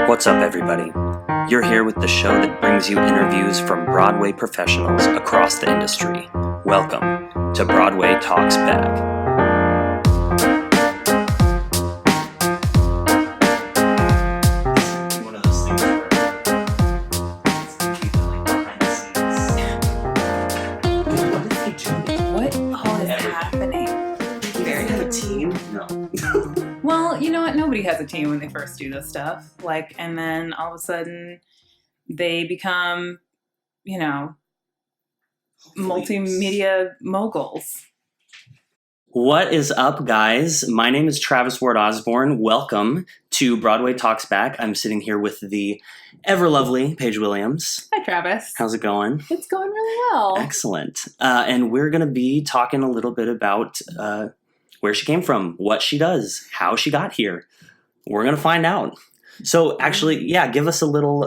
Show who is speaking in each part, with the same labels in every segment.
Speaker 1: What's up, everybody? You're here with the show that brings you interviews from Broadway professionals across the industry. Welcome to Broadway Talkback. One of those things where it's completely behind the scenes.
Speaker 2: What all is happening?
Speaker 1: Do you have a team? No.
Speaker 2: Well, you know what? Nobody has a team when they first do this stuff. And then all of a sudden they become, multimedia moguls.
Speaker 1: What is up, guys? My name is Travis Ward-Osborne. Welcome to Broadway Talkback. I'm sitting here with the ever-lovely Paige Williams.
Speaker 2: Hi, Travis.
Speaker 1: How's it going?
Speaker 2: It's going really well.
Speaker 1: Excellent. And we're going to be talking a little bit about where she came from, what she does, how she got here. We're going to find out. So actually, give us a little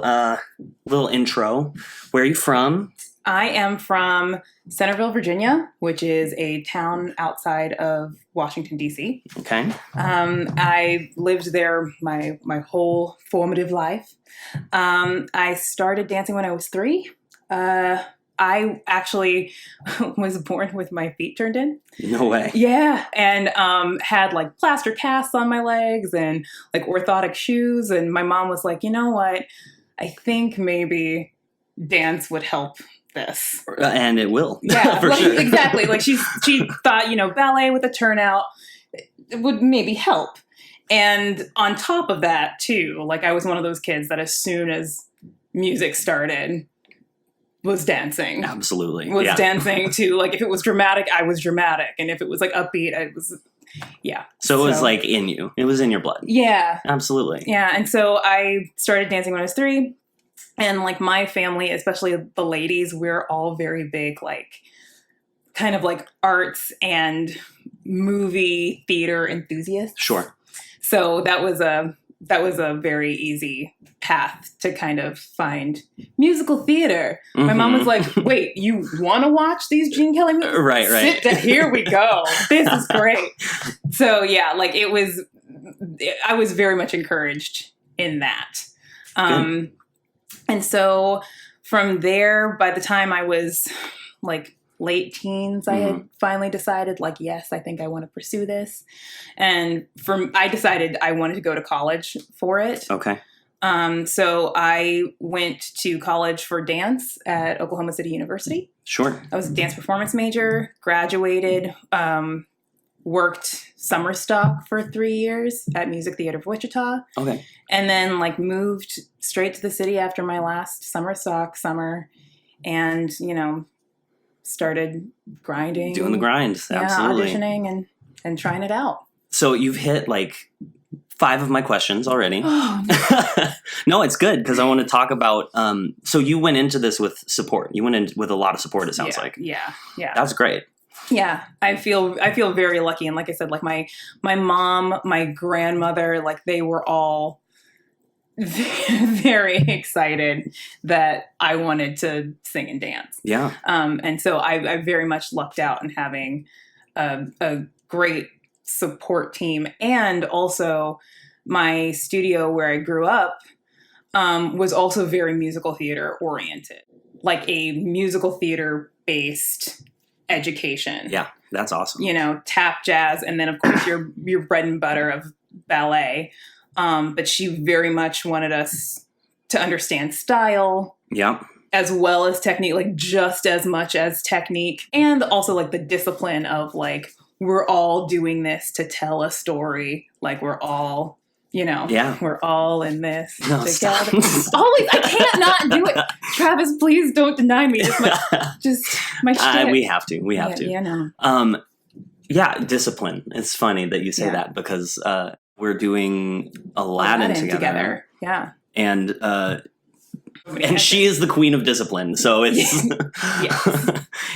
Speaker 1: intro. Where are you from?
Speaker 2: I am from Centerville, Virginia, which is a town outside of Washington, D.C.
Speaker 1: Okay.
Speaker 2: I lived there my whole formative life. I started dancing when I was 3. I actually was born with my feet turned in.
Speaker 1: No way.
Speaker 2: Yeah. And had plaster casts on my legs and orthotic shoes. And my mom was like, you know what? I think maybe dance would help this.
Speaker 1: And it will.
Speaker 2: Yeah,
Speaker 1: for sure.
Speaker 2: Exactly. She thought, ballet with a turnout would maybe help. And on top of that, too, I was one of those kids that as soon as music started, was dancing.
Speaker 1: Absolutely.
Speaker 2: Dancing to, if it was dramatic, I was dramatic. And if it was upbeat, I was, yeah.
Speaker 1: So it was in you. It was in your blood.
Speaker 2: Yeah.
Speaker 1: Absolutely.
Speaker 2: Yeah. And so I started dancing when I was 3. And my family, especially the ladies, we're all very big, kind of arts and movie theater enthusiasts.
Speaker 1: Sure.
Speaker 2: So that was a very easy path to kind of find musical theater. Mm-hmm. My mom was like, wait, you want to watch these Gene Kelly movies?
Speaker 1: Right.
Speaker 2: Sit down. Here we go. This is great. So yeah, I was very much encouraged in that. And so from there, by the time I was late teens, I had finally decided, yes, I think I want to pursue this. And I decided I wanted to go to college for it.
Speaker 1: Okay.
Speaker 2: So I went to college for dance at Oklahoma City University.
Speaker 1: Sure.
Speaker 2: I was a dance performance major, graduated, worked summer stock for 3 years at Music Theater of Wichita.
Speaker 1: Okay.
Speaker 2: And then moved straight to the city after my last summer stock summer and, started grinding.
Speaker 1: Doing the grind.
Speaker 2: Yeah,
Speaker 1: absolutely.
Speaker 2: Auditioning and trying it out.
Speaker 1: So you've hit 5 of my questions already.
Speaker 2: Oh, no.
Speaker 1: No, it's good because I want to talk about, so you went into this with support. You went in with a lot of support, it sounds like.
Speaker 2: Yeah.
Speaker 1: That's great.
Speaker 2: Yeah, I feel very lucky. And like I said, my mom, my grandmother, they were all very excited that I wanted to sing and dance.
Speaker 1: Yeah.
Speaker 2: And so I very much lucked out in having a great support team. And also my studio where I grew up was also very musical theater oriented, a musical theater based education.
Speaker 1: Yeah, that's awesome.
Speaker 2: Tap jazz, and then of course your bread and butter of ballet. But she very much wanted us to understand style.
Speaker 1: Yeah.
Speaker 2: As well as technique, just as much as technique. And also the discipline of we're all doing this to tell a story. We're all, we're all in this together.
Speaker 1: Stop.
Speaker 2: Always, I can't not do it. Travis, please don't deny me. Just my shit.
Speaker 1: We have to. We have to.
Speaker 2: Yeah, no.
Speaker 1: Discipline. It's funny that you say that because we're doing Aladdin together.
Speaker 2: Yeah.
Speaker 1: And she is the queen of discipline. So it's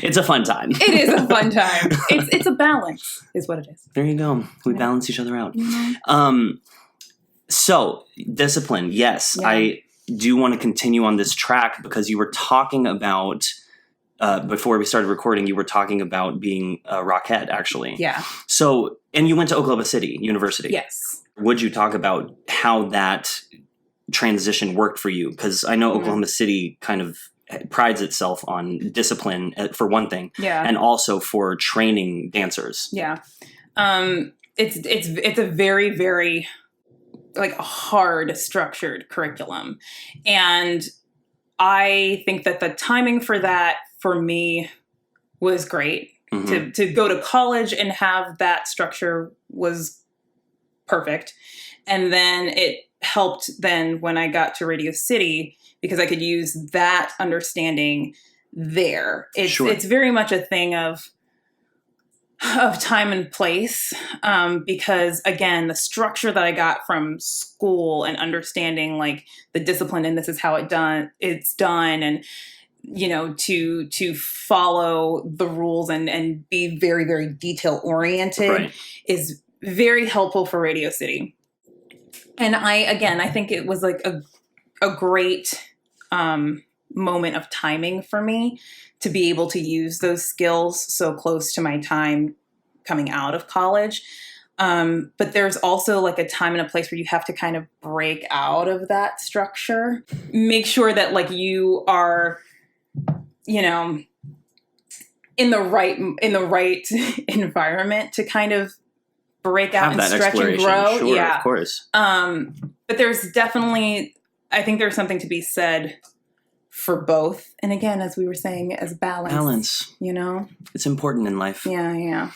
Speaker 1: it's a fun time.
Speaker 2: It is a fun time. It's a balance is what it is.
Speaker 1: There you go. We balance each other out.
Speaker 2: Mm-hmm.
Speaker 1: So discipline. Yes. Yeah. I do want to continue on this track because you were talking about before we started recording, you were talking about being a Rockette, actually.
Speaker 2: Yeah.
Speaker 1: So, and you went to Oklahoma City University.
Speaker 2: Yes.
Speaker 1: Would you talk about how that transition worked for you? Because I know Oklahoma City kind of prides itself on discipline for one thing, and also for training dancers.
Speaker 2: Yeah, it's a very, very like hard structured curriculum, and I think that the timing for that for me was great. To go to college and have that structure was perfect, and then it helped then when I got to Radio City, because I could use that understanding there. It's very much a thing of time and place, because again, the structure that I got from school and understanding like the discipline and this is how it's done, and to follow the rules and be very, very detail oriented is very helpful for Radio City. And I think it was like a great moment of timing for me to be able to use those skills so close to my time coming out of college. But there's also like a time and a place where you have to kind of break out of that structure. Make sure that like you are, in the right environment to kind of break out and stretch and grow.
Speaker 1: Sure, of course.
Speaker 2: But there's definitely, I think there's something to be said for both. And again, as we were saying, as balance.
Speaker 1: It's important in life.
Speaker 2: Yeah.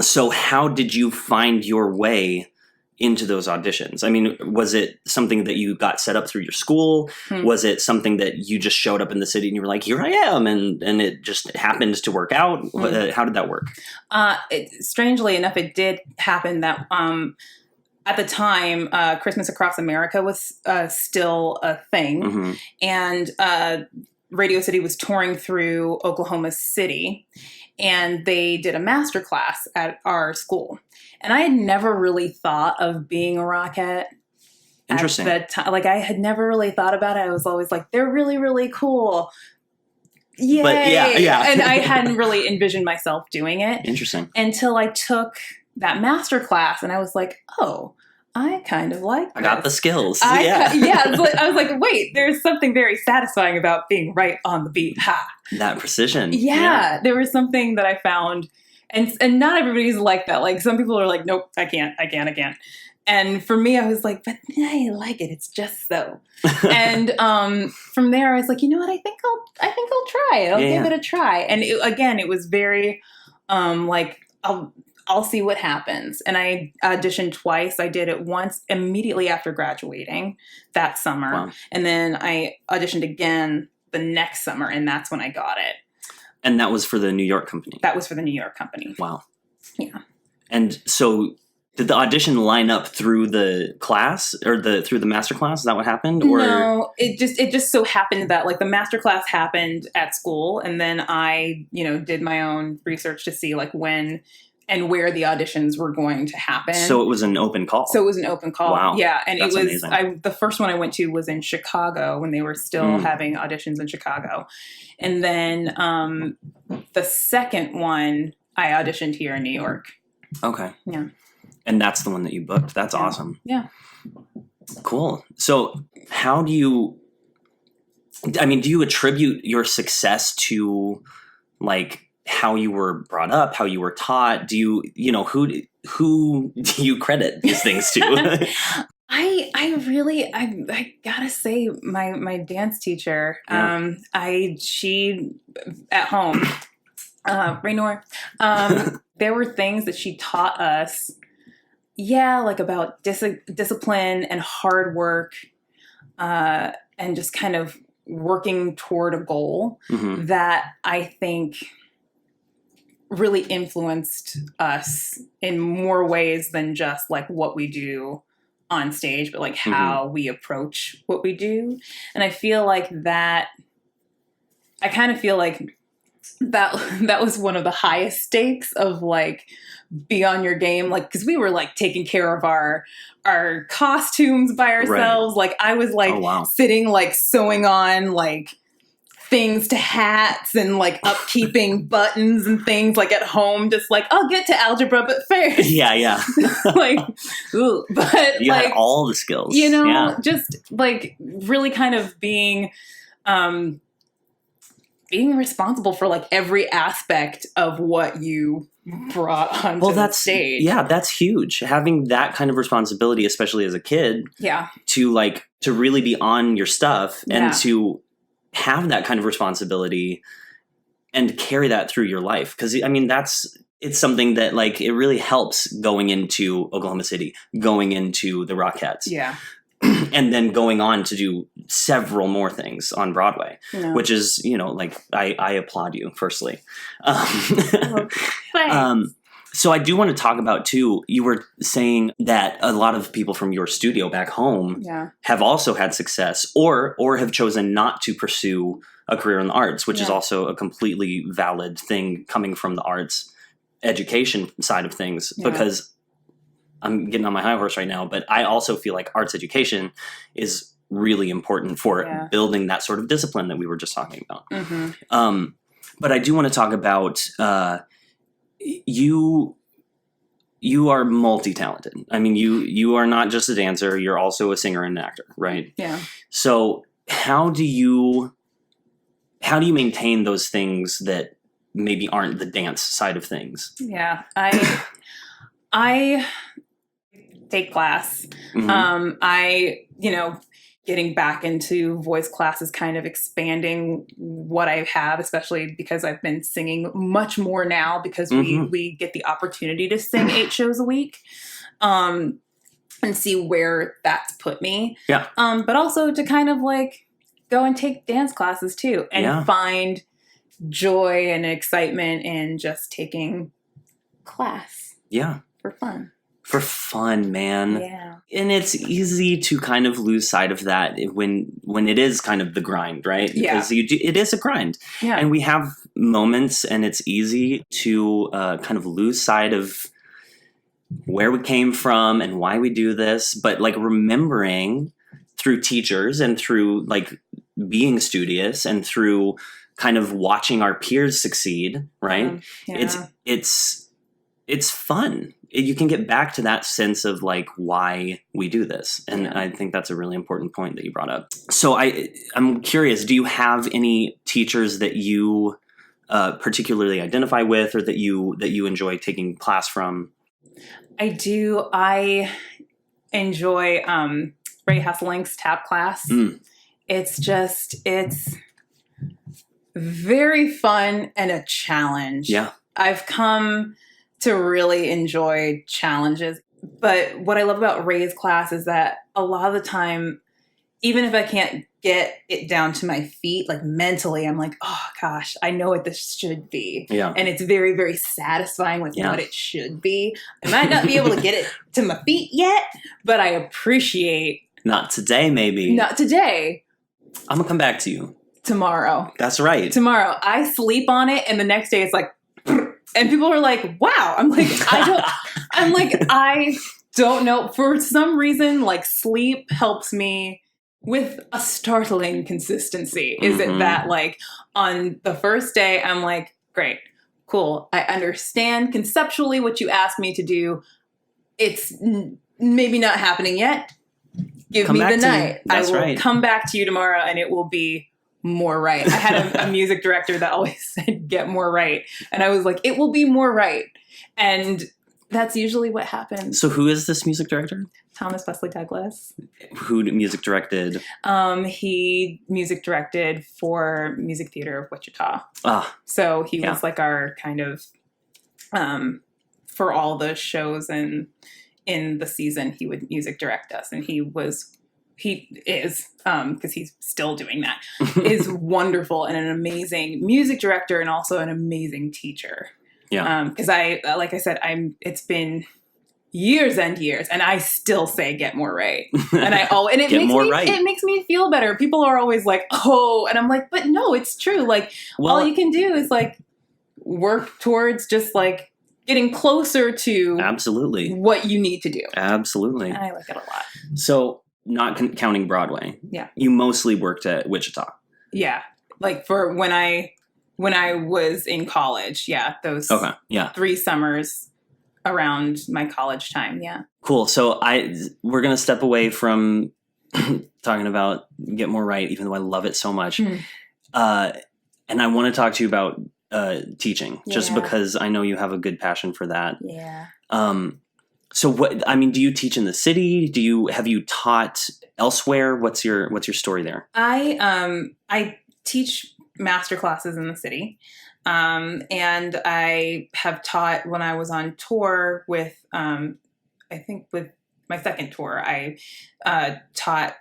Speaker 1: So how did you find your way into those auditions? I mean, was it something that you got set up through your school? Was it something that you just showed up in the city and you were like, here I am, and it just happened to work out? How did that work?
Speaker 2: Strangely enough, it did happen that at the time, Christmas Across America was still a thing. And Radio City was touring through Oklahoma City, and they did a master class at our school. And I had never really thought of being a Rockette.
Speaker 1: Interesting.
Speaker 2: At that time. Like, I had never really thought about it. I was always like, they're really, really cool. Yay.
Speaker 1: But yeah.
Speaker 2: And I hadn't really envisioned myself doing it.
Speaker 1: Interesting.
Speaker 2: Until I took that master class, and I was like, oh, I kind of like this.
Speaker 1: I got the skills.
Speaker 2: I was like, wait, there's something very satisfying about being right on the beat. Ha.
Speaker 1: That precision.
Speaker 2: Yeah. There was something that I found, and not everybody's like that. Like, some people are like, nope, I can't. And for me, I was like, but I like it. It's just so. And from there, I was like, you know what? I think I'll try it. I'll give it a try. And it was very like, I'll see what happens. And I auditioned twice. I did it once immediately after graduating that summer.
Speaker 1: Wow.
Speaker 2: And then I auditioned again the next summer, and that's when I got it.
Speaker 1: And that was for the New York company?
Speaker 2: That was for the New York company.
Speaker 1: Wow.
Speaker 2: Yeah.
Speaker 1: And so did the audition line up through the class or through the master class? Is that what happened? Or?
Speaker 2: No, it just so happened that like the master class happened at school, and then I, did my own research to see like when and where the auditions were going to happen.
Speaker 1: So it was an open call.
Speaker 2: Wow. Yeah. And
Speaker 1: that's
Speaker 2: it was,
Speaker 1: amazing.
Speaker 2: The first one I went to was in Chicago when they were still having auditions in Chicago. And then the second one, I auditioned here in New York.
Speaker 1: Okay.
Speaker 2: Yeah.
Speaker 1: And that's the one that you booked. That's awesome.
Speaker 2: Yeah.
Speaker 1: Cool. So how do you attribute your success to like how you were brought up, how you were taught? Do you, who do you credit these things to?
Speaker 2: I gotta say my dance teacher, she at home, Raynor, there were things that she taught us, like about discipline and hard work, and just kind of working toward a goal that I think really influenced us in more ways than just like what we do on stage, but like how we approach what we do. And I feel like that, I kind of feel like that was one of the highest stakes of like be on your game. Like, cause we were like taking care of our costumes by ourselves. Right. Like I was like sitting, like sewing on like things to hats and like upkeeping buttons and things like at home, just like, I'll get to algebra, but first.
Speaker 1: Yeah.
Speaker 2: Like, ooh, but
Speaker 1: You
Speaker 2: like
Speaker 1: had all the skills.
Speaker 2: you know,
Speaker 1: Yeah.
Speaker 2: just like really kind of being responsible for like every aspect of what you brought onto the stage.
Speaker 1: Yeah, that's huge. Having that kind of responsibility, especially as a kid,
Speaker 2: Yeah.
Speaker 1: to really be on your stuff
Speaker 2: Yeah.
Speaker 1: and to have that kind of responsibility and carry that through your life. Because I mean, it's something that like it really helps going into Oklahoma City, going into the Rockettes.
Speaker 2: Yeah.
Speaker 1: And then going on to do several more things on Broadway,
Speaker 2: Yeah.
Speaker 1: which is, you know, like I applaud you, firstly. So I do want to talk about, too, you were saying that a lot of people from your studio back home
Speaker 2: Yeah.
Speaker 1: have also had success or have chosen not to pursue a career in the arts, which is
Speaker 2: Yeah.
Speaker 1: also a completely valid thing coming from the arts education side of things,
Speaker 2: Yeah.
Speaker 1: because I'm getting on my high horse right now, but I also feel like arts education is really important for
Speaker 2: Yeah.
Speaker 1: building that sort of discipline that we were just talking about.
Speaker 2: Mm-hmm.
Speaker 1: But I do want to talk about you are multi-talented. I mean, you are not just a dancer, you're also a singer and an actor, right?
Speaker 2: Yeah.
Speaker 1: So how do you maintain those things that maybe aren't the dance side of things?
Speaker 2: Yeah. I take class.
Speaker 1: Mhm.
Speaker 2: Getting back into voice class is kind of expanding what I have, especially because I've been singing much more now because
Speaker 1: Mhm.
Speaker 2: we get the opportunity to sing 8 shows a week, and see where that's put me.
Speaker 1: Yeah.
Speaker 2: But also to kind of like go and take dance classes too and
Speaker 1: Yeah.
Speaker 2: find joy and excitement in just taking class
Speaker 1: Yeah.
Speaker 2: for fun.
Speaker 1: For fun, man.
Speaker 2: Yeah.
Speaker 1: And it's easy to kind of lose sight of that when it is kind of the grind, right?
Speaker 2: Yeah.
Speaker 1: Because it is a grind.
Speaker 2: Yeah.
Speaker 1: And we have moments and it's easy to kind of lose sight of where we came from and why we do this. But like remembering through teachers and through like being studious and through kind of watching our peers succeed, right?
Speaker 2: Yeah.
Speaker 1: It's fun. You can get back to that sense of like why we do this. And
Speaker 2: Yeah.
Speaker 1: I think that's a really important point that you brought up. So I'm curious, do you have any teachers that you particularly identify with or that you enjoy taking class from?
Speaker 2: I do. I enjoy Ray Hesselink's tap class.
Speaker 1: Mm.
Speaker 2: It's very fun and a challenge.
Speaker 1: Yeah.
Speaker 2: I've come to really enjoy challenges. But what I love about Ray's class is that a lot of the time, even if I can't get it down to my feet, like mentally, I'm like, oh gosh, I know what this should be.
Speaker 1: Yeah.
Speaker 2: And it's very, very satisfying with
Speaker 1: Yeah.
Speaker 2: what it should be. I might not be able to get it to my feet yet, but I appreciate
Speaker 1: Not today, maybe.
Speaker 2: not today,
Speaker 1: I'm going to come back to you.
Speaker 2: tomorrow.
Speaker 1: That's right.
Speaker 2: Tomorrow. I sleep on it and the next day it's like, and people are like, wow. I'm like, I don't know. For some reason, like sleep helps me with a startling consistency. Is
Speaker 1: Mhm.
Speaker 2: it that like on the first day, I'm like, great, cool. I understand conceptually what you asked me to do. It's maybe not happening yet. Give
Speaker 1: Come
Speaker 2: me
Speaker 1: back
Speaker 2: the
Speaker 1: to me.
Speaker 2: night.
Speaker 1: That's
Speaker 2: I will
Speaker 1: right.
Speaker 2: come back to you tomorrow and it will be more right. I had a music director that always said, get more right. And I was like, it will be more right. And that's usually what happens.
Speaker 1: So who is this music director?
Speaker 2: Thomas Wesley Douglas.
Speaker 1: Who music directed?
Speaker 2: He music directed for Music Theater of Wichita.
Speaker 1: Ah,
Speaker 2: So he
Speaker 1: Yeah.
Speaker 2: was like our kind of, for all the shows and in the season, he would music direct us. And he is, because he's still doing that, is wonderful and an amazing music director and also an amazing teacher.
Speaker 1: Yeah.
Speaker 2: Because like I said, it's been years and years, and I still say get more right. And it
Speaker 1: Get
Speaker 2: makes
Speaker 1: more
Speaker 2: me
Speaker 1: right.
Speaker 2: it makes me feel better. People are always like, oh, and I'm like, but no, it's true. Like
Speaker 1: Well,
Speaker 2: all you can do is like work towards just like getting closer to
Speaker 1: absolutely.
Speaker 2: what you need to do.
Speaker 1: Absolutely.
Speaker 2: And I like it a lot.
Speaker 1: So, not counting Broadway.
Speaker 2: Yeah.
Speaker 1: You mostly worked at Wichita.
Speaker 2: Yeah. like for when I was in college. Yeah, those
Speaker 1: Okay. Yeah.
Speaker 2: 3 summers around my college time. Yeah.
Speaker 1: Cool. So we're gonna step away from talking about Get More Right, even though I love it so much. And I want to talk to you about teaching, just because I know you have a good passion for that.
Speaker 2: Yeah.
Speaker 1: So do you teach in the city? Have you taught elsewhere? What's your story there?
Speaker 2: I teach master classes in the city. And I have taught when I was on tour with, I think with my second tour, I taught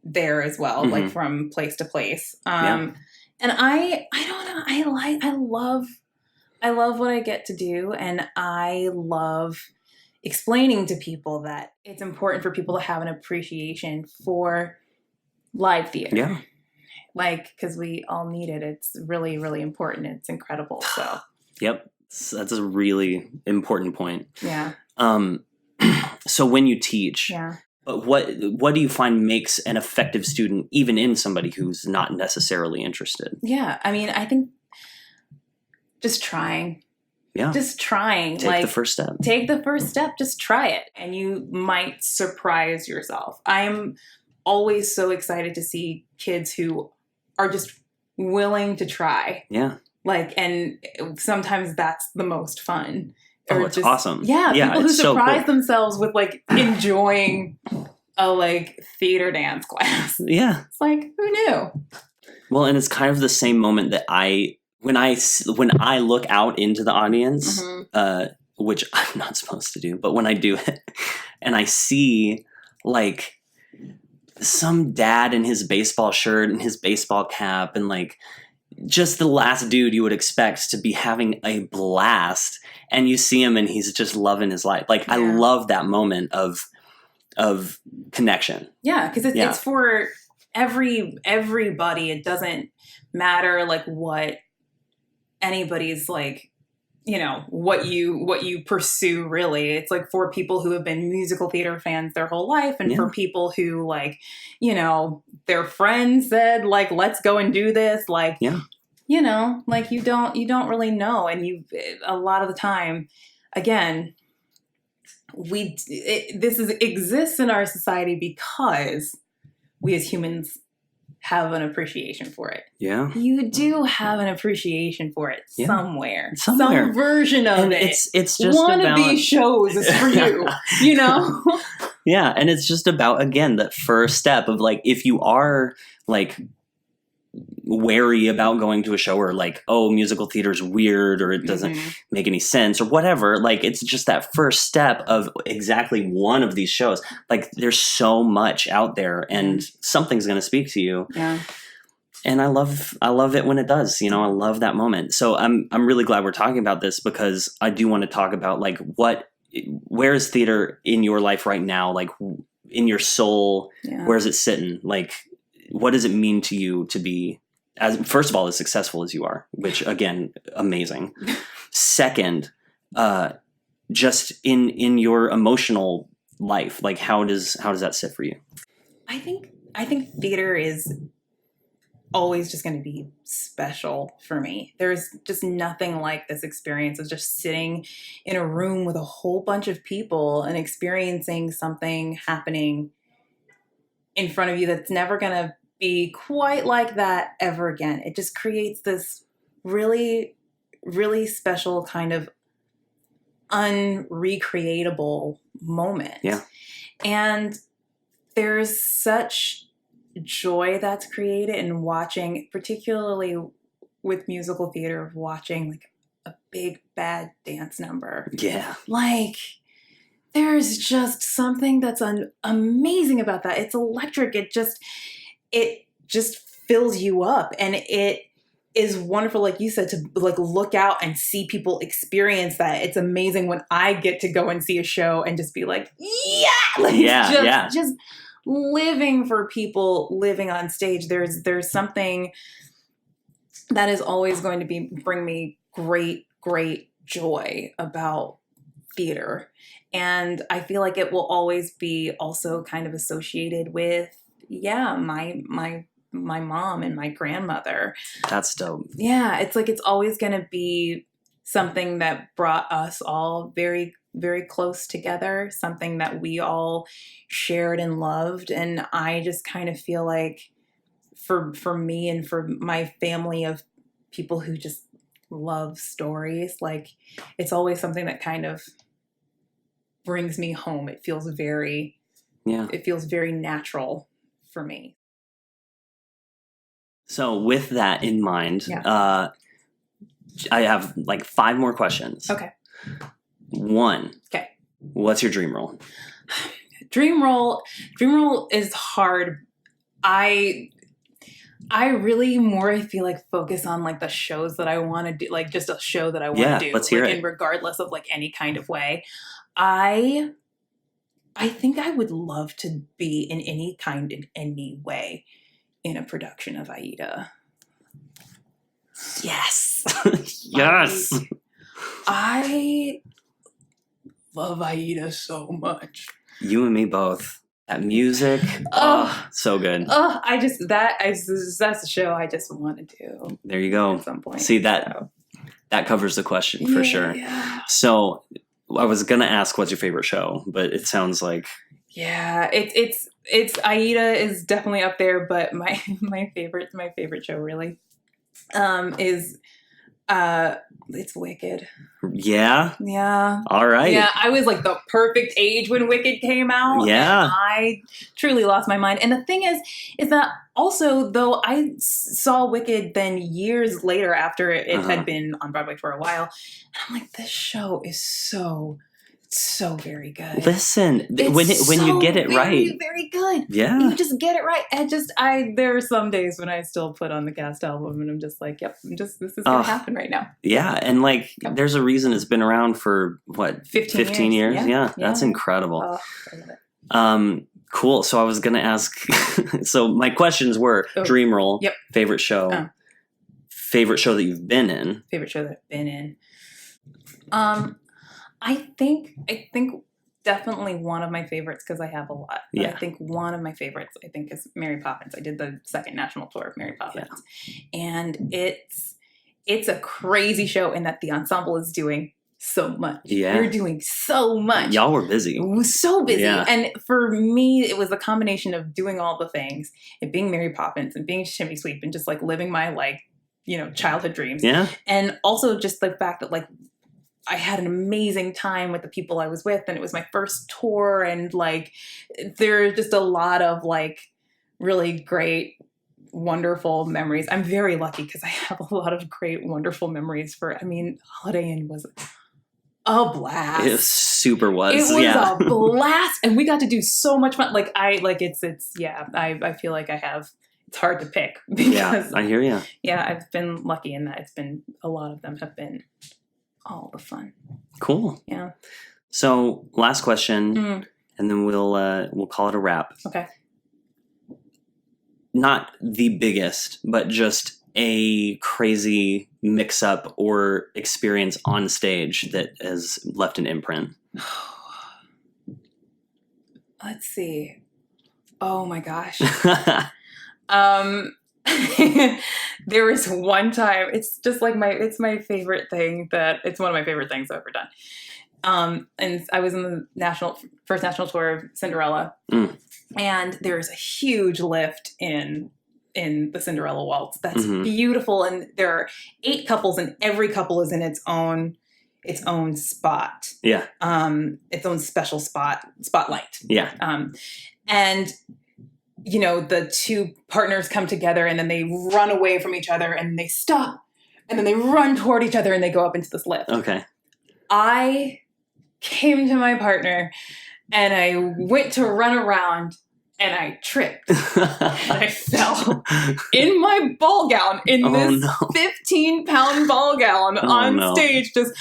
Speaker 2: there as well, like from place to place. And I don't know, I love what I get to do. And I love explaining to people that it's important for people to have an appreciation for live theater.
Speaker 1: Yeah.
Speaker 2: Like, because we all need it. It's really, really important. It's incredible. So,
Speaker 1: yep, that's a really important point.
Speaker 2: Yeah.
Speaker 1: So when you teach,
Speaker 2: yeah.
Speaker 1: what do you find makes an effective student, even in somebody who's not necessarily interested?
Speaker 2: Yeah, I mean, I think just trying.
Speaker 1: Yeah.
Speaker 2: Just trying.
Speaker 1: Take the first step.
Speaker 2: Take the first step. Just try it, and you might surprise yourself. I'm always so excited to see kids who are just willing to try.
Speaker 1: Yeah.
Speaker 2: Like, and sometimes that's the most fun.
Speaker 1: Oh, it's awesome.
Speaker 2: Yeah, people who surprise
Speaker 1: so cool.
Speaker 2: themselves with like enjoying a like theater dance class.
Speaker 1: Yeah.
Speaker 2: It's like, who knew?
Speaker 1: Well, and it's kind of the same moment that when I look out into the audience, which I'm not supposed to do, but when I do it and I see like some dad in his baseball shirt and his baseball cap and like just the last dude you would expect to be having a blast, and you see him and he's just loving his life. Like, I love that moment of connection.
Speaker 2: Yeah, because it's for everybody. It doesn't matter like what anybody's like, you know, what you pursue really. It's like for people who have been musical theater fans their whole life, and for people who like, you know, their friends said like, let's go and do this. Like, you know, like you don't really know. And a lot of the time, again, exists in our society because we as humans have an appreciation for it. Yeah. You do have an appreciation for it somewhere. Some version of it. It's just one of these shows is for you, you know?
Speaker 1: Yeah. And it's just about, again, that first step of like, if you are like wary about going to a show or like, oh, musical theater is weird or it doesn't make any sense or whatever, like it's just that first step of exactly one of these shows. Like there's so much out there and something's going to speak to you. Yeah. And I love it when it does, you know, I love that moment. So I'm really glad we're talking about this, because I do want to talk about like where is theater in your life right now? Like in your soul, where is it sitting? Like, what does it mean to you to be, first of all, as successful as you are, which again, amazing. Second, just in your emotional life, like how does that sit for you?
Speaker 2: I think theater is always just going to be special for me. There's just nothing like this experience of just sitting in a room with a whole bunch of people and experiencing something happening in front of you that's never going to be quite like that ever again. It just creates this really, really special kind of unrecreatable moment. Yeah. And there's such joy that's created in watching, particularly with musical theater, of watching like a big bad dance number. Yeah. Like, there's just something that's amazing about that. It's electric. It just fills you up, and it is wonderful, like you said, to like look out and see people experience that. It's amazing when I get to go and see a show and just be like, just living for people living on stage. There's something that is always going to bring me great joy about theater. And I feel like it will always be also kind of associated with, my my mom and my grandmother.
Speaker 1: That's dope.
Speaker 2: Yeah, it's like it's always going to be something that brought us all very, very close together, something that we all shared and loved. And I just kind of feel like for me and for my family of people who just love stories, like it's always something that kind of brings me home. It feels very natural for me.
Speaker 1: So with that in mind,
Speaker 2: Yeah.
Speaker 1: I have like 5 more questions.
Speaker 2: Okay.
Speaker 1: 1.
Speaker 2: Okay.
Speaker 1: What's your dream role?
Speaker 2: Dream role is hard. I really more, I feel like, focus on like the shows that I want to do, like just a show that I want to do.
Speaker 1: Let's hear
Speaker 2: like,
Speaker 1: it.
Speaker 2: And regardless of like any kind of way. I think I would love to be in any way in a production of Aida.
Speaker 1: Yes. Yes.
Speaker 2: I love Aida so much.
Speaker 1: You and me both. That music. So good.
Speaker 2: That's a show I just want to do.
Speaker 1: There you go.
Speaker 2: At some point.
Speaker 1: See, that covers the question for sure.
Speaker 2: Yeah.
Speaker 1: So I was going to ask what's your favorite show, but it sounds like.
Speaker 2: Yeah, it's Aida is definitely up there, but my favorite show really is it's Wicked.
Speaker 1: Yeah?
Speaker 2: Yeah.
Speaker 1: All right.
Speaker 2: Yeah, I was like the perfect age when Wicked came out.
Speaker 1: Yeah.
Speaker 2: And I truly lost my mind. And the thing is that also, though I saw Wicked then years later after it had been on Broadway for a while, and I'm like, this show is so very good.
Speaker 1: Listen, when you get it right.
Speaker 2: Very, very good.
Speaker 1: Yeah.
Speaker 2: You just get it right. There are some days when I still put on the cast album and I'm just like, yep, this is going to happen right now.
Speaker 1: Yeah. And like, there's a reason it's been around for what? 15 years? Yeah. That's incredible.
Speaker 2: Oh, I love it.
Speaker 1: Cool. So I was going to ask, so my questions were dream role, favorite show, favorite show that you've been in.
Speaker 2: Favorite show that I've been in. I think definitely one of my favorites, because I have a lot. But I think one of my favorites, is Mary Poppins. I did the second national tour of Mary Poppins. Yeah. And it's a crazy show in that the ensemble is doing so much.
Speaker 1: Yeah.
Speaker 2: We're doing so much.
Speaker 1: Y'all were busy.
Speaker 2: We were so busy.
Speaker 1: Yeah.
Speaker 2: And for me, it was a combination of doing all the things and being Mary Poppins and being Chimney Sweep and just like living my childhood dreams.
Speaker 1: Yeah.
Speaker 2: And also just the fact that like I had an amazing time with the people I was with, and it was my first tour, and like there's just a lot of like really great, wonderful memories. I'm very lucky because I have a lot of great, wonderful memories Holiday Inn was a blast.
Speaker 1: It super was.
Speaker 2: It was a blast, and we got to do so much fun. Like I feel like it's hard to pick because
Speaker 1: I hear you.
Speaker 2: Yeah, I've been lucky in that a lot of them have been all the fun.
Speaker 1: Cool.
Speaker 2: Yeah.
Speaker 1: So last question, and then we'll call it a wrap.
Speaker 2: Okay.
Speaker 1: Not the biggest, but just a crazy mix-up or experience on stage that has left an imprint.
Speaker 2: Let's see. Oh my gosh. There was one time, it's just like it's my favorite thing it's one of my favorite things I've ever done. And I was in the first national tour of Cinderella, and there's a huge lift in the Cinderella waltz that's beautiful, and there are 8 couples, and every couple is in its own spot.
Speaker 1: Yeah.
Speaker 2: Its own special spotlight.
Speaker 1: Yeah.
Speaker 2: And the 2 partners come together and then they run away from each other and they stop and then they run toward each other and they go up into this lift.
Speaker 1: Okay.
Speaker 2: I came to my partner and I went to run around and I tripped and I fell in my ball gown in this 15-pound ball gown on stage. Just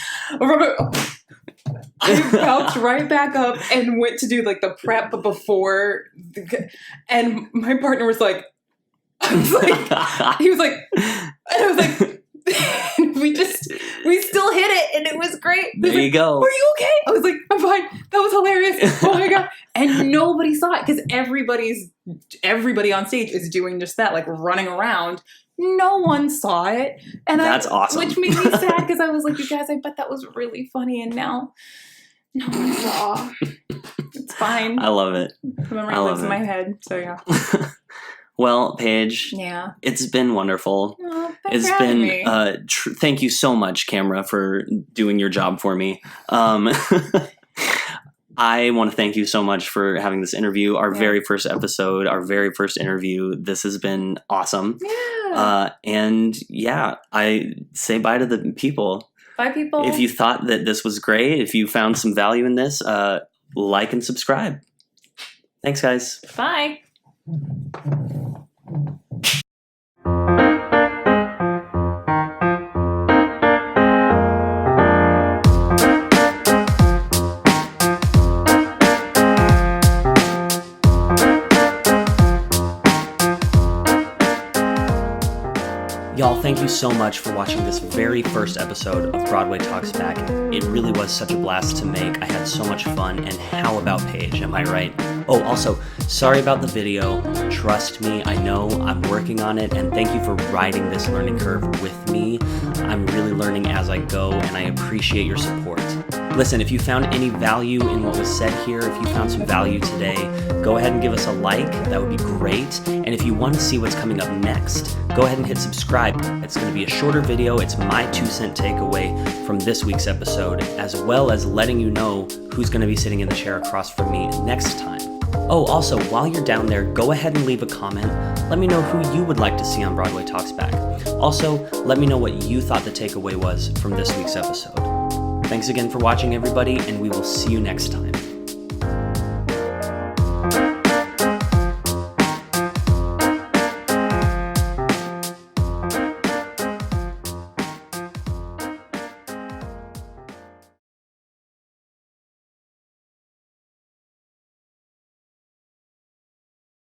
Speaker 2: I bounced right back up and went to do like the prep before, and my partner was like, he was like, and I was like, we still hit it, and it was great.
Speaker 1: There you go.
Speaker 2: Are you okay? I was like, I'm fine. That was hilarious. Oh my God. And nobody saw it because everybody on stage is doing just that, like running around. No one saw it. And
Speaker 1: that's awesome.
Speaker 2: Which made me sad because I was like, you guys, I bet that was really funny. And now no one saw. It's fine.
Speaker 1: I love it.
Speaker 2: The memory lives in my head. So yeah.
Speaker 1: Well, Paige,
Speaker 2: yeah,
Speaker 1: it's been wonderful.
Speaker 2: Oh,
Speaker 1: it's been thank you so much, camera, for doing your job for me. I want to thank you so much for having this interview, our very first episode, our very first interview. This has been awesome.
Speaker 2: Yeah.
Speaker 1: And yeah, I say bye to the people.
Speaker 2: Bye, people.
Speaker 1: If you thought that this was great, if you found some value in this, like and subscribe. Thanks, guys.
Speaker 2: Bye.
Speaker 1: Y'all, thank you so much for watching this very first episode of Broadway Talks Back. It really was such a blast to make. I had so much fun, and how about Paige, am I right? Oh, also, sorry about the video. Trust me, I know I'm working on it, and thank you for riding this learning curve with me. I'm really learning as I go, and I appreciate your support. Listen, if you found any value in what was said here, if you found some value today, go ahead and give us a like. That would be great. And if you want to see what's coming up next, go ahead and hit subscribe. It's going to be a shorter video. It's my 2-cent takeaway from this week's episode, as well as letting you know who's going to be sitting in the chair across from me next time. Oh, also, while you're down there, go ahead and leave a comment. Let me know who you would like to see on Broadway Talks Back. Also, let me know what you thought the takeaway was from this week's episode. Thanks again for watching, everybody, and we will see you next time.